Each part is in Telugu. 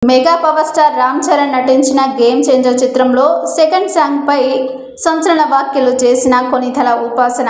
Mega power star Ram Charan నటించిన గేమ్ చేంజర్ చిత్రంలో సెకండ్ సాంగ్ పై సంచలన వ్యాఖ్యలు చేసిన కొనిదెల ఉపాసన.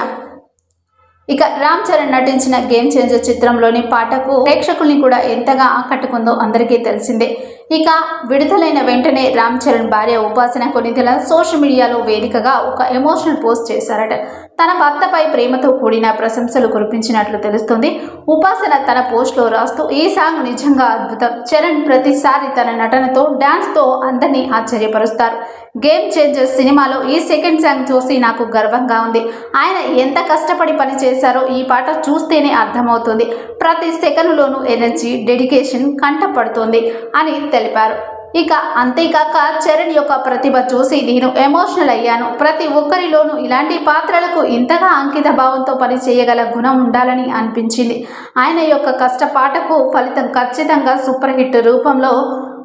ఇక రామ్ చరణ్ నటించిన గేమ్ చేంజర్ చిత్రంలోని పాటకు ప్రేక్షకుల్ని కూడా ఎంతగా ఆకట్టుకుందో అందరికీ తెలిసిందే. ఇక విడుదలైన వెంటనే రామ్ చరణ్ భార్య ఉపాసన కొనిదెల సోషల్ మీడియాలో వేదికగా ఒక ఎమోషనల్ పోస్ట్ చేశారట. తన భర్తపై ప్రేమతో కూడిన ప్రశంసలు కురిపించినట్లు తెలుస్తుంది. ఉపాసన తన పోస్ట్లో రాస్తూ, ఈ సాంగ్ నిజంగా అద్భుతం. చరణ్ ప్రతిసారి తన నటనతో డాన్స్తో అందరినీ ఆశ్చర్యపరుస్తారు. గేమ్ చేంజర్ సినిమాలో ఈ సెకండ్ సాంగ్ చూసి నాకు గర్వంగా ఉంది. ఆయన ఎంత కష్టపడి పని చేశారో ఈ పాట చూస్తేనే అర్థమవుతుంది. ప్రతి సెకండ్లోనూ ఎనర్జీ, డెడికేషన్ కంటపడుతుంది అని తెలిపారు. ఇక అంతేకాక చరణ్ యొక్క ప్రతిభ చూసి నేను ఎమోషనల్ అయ్యాను. ప్రతి ఒక్కరిలోనూ ఇలాంటి పాత్రలకు ఇంతగా అంకిత భావంతో పని చేయగల గుణం ఉండాలని అనిపించింది. ఆయన యొక్క కష్టపాటకు ఫలితం ఖచ్చితంగా సూపర్ హిట్ రూపంలో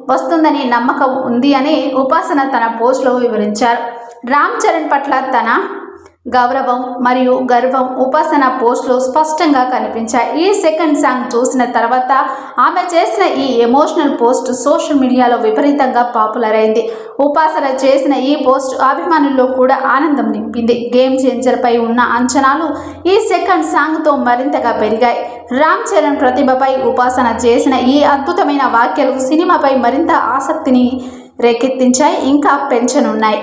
వస్తుందని నమ్మకం ఉంది అని ఉపాసన తన పోస్ట్లో వివరించారు. రామ్ చరణ్ పట్ల తన గౌరవం మరియు గర్వం ఉపాసన పోస్ట్లో స్పష్టంగా కనిపించాయి. ఈ సెకండ్ సాంగ్ చూసిన తర్వాత ఆమె చేసిన ఈ ఎమోషనల్ పోస్ట్ సోషల్ మీడియాలో విపరీతంగా పాపులర్ అయింది. ఉపాసన చేసిన ఈ పోస్ట్ అభిమానుల్లో కూడా ఆనందం నింపింది. గేమ్ చేంజర్పై ఉన్న అంచనాలు ఈ సెకండ్ సాంగ్తో మరింతగా పెరిగాయి. రామ్ చరణ్ ప్రతిభపై ఉపాసన చేసిన ఈ అద్భుతమైన వ్యాఖ్యలు సినిమాపై మరింత ఆసక్తిని రేకెత్తించాయి, ఇంకా పెంచనున్నాయి.